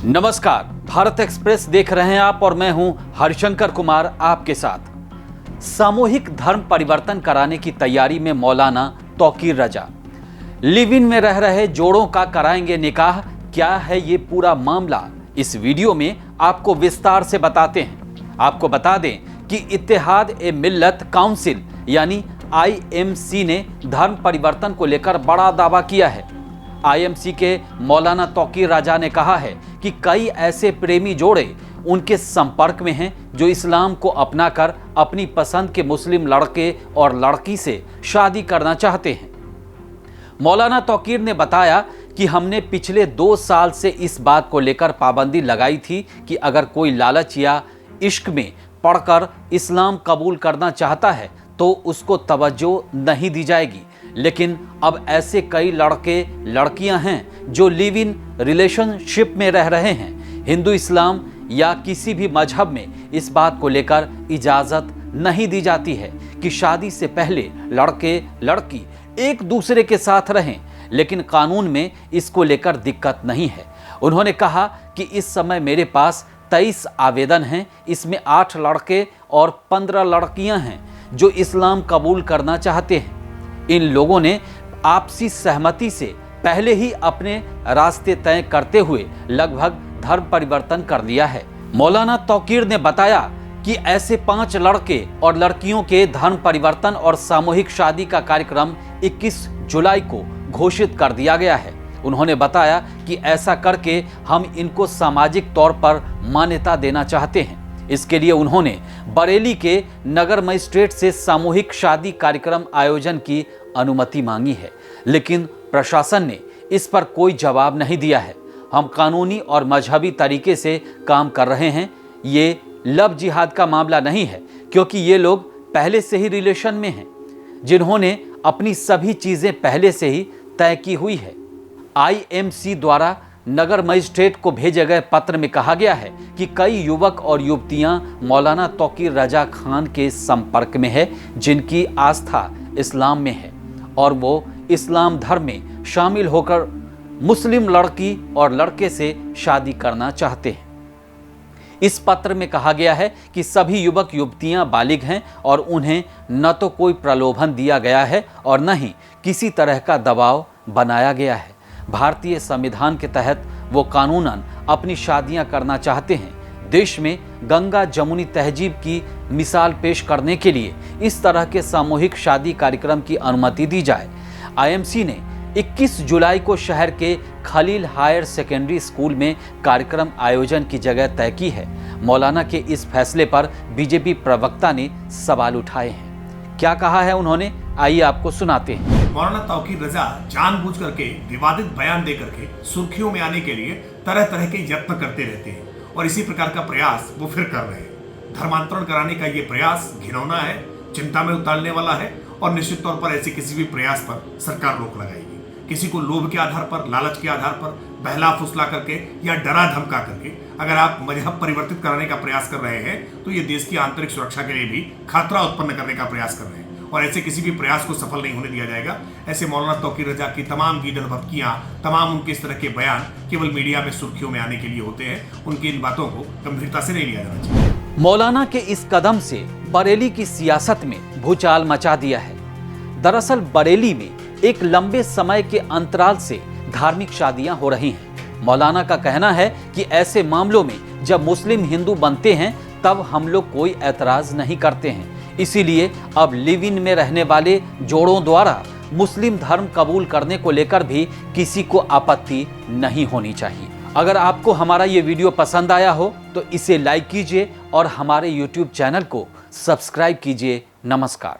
नमस्कार, भारत एक्सप्रेस देख रहे हैं आप और मैं हूं हरिशंकर कुमार आपके साथ। सामूहिक धर्म परिवर्तन कराने की तैयारी में मौलाना तौकीर रजा। लिव इन में रह रहे जोड़ों का कराएंगे निकाह। क्या है ये पूरा मामला, इस वीडियो में आपको विस्तार से बताते हैं। आपको बता दें कि इत्तेहाद ए मिल्लत काउंसिल यानी IMC ने धर्म परिवर्तन को लेकर बड़ा दावा किया है। IMC के मौलाना तौकीर रजा ने कहा है कि कई ऐसे प्रेमी जोड़े उनके संपर्क में हैं जो इस्लाम को अपनाकर अपनी पसंद के मुस्लिम लड़के और लड़की से शादी करना चाहते हैं। मौलाना तौकीर ने बताया कि हमने पिछले 2 साल से इस बात को लेकर पाबंदी लगाई थी कि अगर कोई लालच या इश्क में पड़कर इस्लाम कबूल करना चाहता है तो उसको तवज्जो नहीं दी जाएगी। लेकिन अब ऐसे कई लड़के लड़कियां हैं जो लिव इन रिलेशनशिप में रह रहे हैं। हिंदू, इस्लाम या किसी भी मजहब में इस बात को लेकर इजाज़त नहीं दी जाती है कि शादी से पहले लड़के लड़की एक दूसरे के साथ रहें, लेकिन कानून में इसको लेकर दिक्कत नहीं है। उन्होंने कहा कि इस समय मेरे पास 23 आवेदन हैं, इसमें 8 लड़के और 15 लड़कियां हैं जो इस्लाम कबूल करना चाहते हैं। इन लोगों ने आपसी सहमति से पहले ही अपने रास्ते तय करते हुए लगभग धर्म परिवर्तन कर लिया है। मौलाना तौकीर ने बताया कि ऐसे 5 लड़के और लड़कियों के धर्म परिवर्तन और सामूहिक शादी का कार्यक्रम 21 जुलाई को घोषित कर दिया गया है। उन्होंने बताया कि ऐसा करके हम इनको सामाजिक तौर पर मान्यता देना चाहते हैं। इसके लिए उन्होंने बरेली के नगर मजिस्ट्रेट से सामूहिक शादी कार्यक्रम आयोजन की अनुमति मांगी है, लेकिन प्रशासन ने इस पर कोई जवाब नहीं दिया है। हम कानूनी और मजहबी तरीके से काम कर रहे हैं। ये लव जिहाद का मामला नहीं है, क्योंकि ये लोग पहले से ही रिलेशन में हैं, जिन्होंने अपनी सभी चीज़ें पहले से ही तय की हुई है। IMC द्वारा नगर मजिस्ट्रेट को भेजे गए पत्र में कहा गया है कि कई युवक और युवतियां मौलाना तौकीर रजा खान के संपर्क में है, जिनकी आस्था इस्लाम में है और वो इस्लाम धर्म में शामिल होकर मुस्लिम लड़की और लड़के से शादी करना चाहते हैं। इस पत्र में कहा गया है कि सभी युवक युवतियां बालिग हैं और उन्हें न तो कोई प्रलोभन दिया गया है और न ही किसी तरह का दबाव बनाया गया है। भारतीय संविधान के तहत वो कानूनन अपनी शादियां करना चाहते हैं। देश में गंगा जमुनी तहजीब की मिसाल पेश करने के लिए इस तरह के सामूहिक शादी कार्यक्रम की अनुमति दी जाए। IMC ने 21 जुलाई को शहर के खलील हायर सेकेंडरी स्कूल में कार्यक्रम आयोजन की जगह तय की है। मौलाना के इस फैसले पर बीजेपी प्रवक्ता ने सवाल उठाए हैं। क्या कहा है उन्होंने, आइए आपको सुनाते हैं। मौलाना तौकीर रजा जानबूझ करके विवादित बयान दे करके सुर्खियों में आने के लिए तरह तरह के यत्न करते रहते हैं और इसी प्रकार का प्रयास वो फिर कर रहे हैं। धर्मांतरण कराने का ये प्रयास घिनौना है, चिंता में उतारने वाला है और निश्चित तौर पर ऐसे किसी भी प्रयास पर सरकार रोक लगाएगी। किसी को लोभ के आधार पर, लालच के आधार पर बहला फुसला करके या डरा धमका करके अगर आप मजहब परिवर्तित कराने का प्रयास कर रहे हैं तो ये देश की आंतरिक सुरक्षा के लिए भी खतरा उत्पन्न करने का प्रयास कर रहे हैं और ऐसे किसी भी प्रयास को सफल नहीं होने दिया जाएगा। ऐसे मौलाना तौकीर रजा की तमाम गीदड़ भपकियां, तमाम उनके इस तरह के बयान केवल मीडिया में सुर्खियों में आने के लिए होते हैं। उनकी इन बातों को गंभीरता से नहीं लिया जाना चाहिए। मौलाना के इस कदम से बरेली की सियासत में भूचाल मचा दिया है। दरअसल बरेली में एक लंबे समय के अंतराल से धार्मिक शादियां हो रही हैं। मौलाना का कहना है कि ऐसे मामलों में जब मुस्लिम हिंदू बनते हैं तब हम लोग कोई ऐतराज नहीं करते हैं। इसीलिए अब लिव इन में रहने वाले जोड़ों द्वारा मुस्लिम धर्म कबूल करने को लेकर भी किसी को आपत्ति नहीं होनी चाहिए। अगर आपको हमारा ये वीडियो पसंद आया हो तो इसे लाइक कीजिए और हमारे YouTube चैनल को सब्सक्राइब कीजिए। नमस्कार।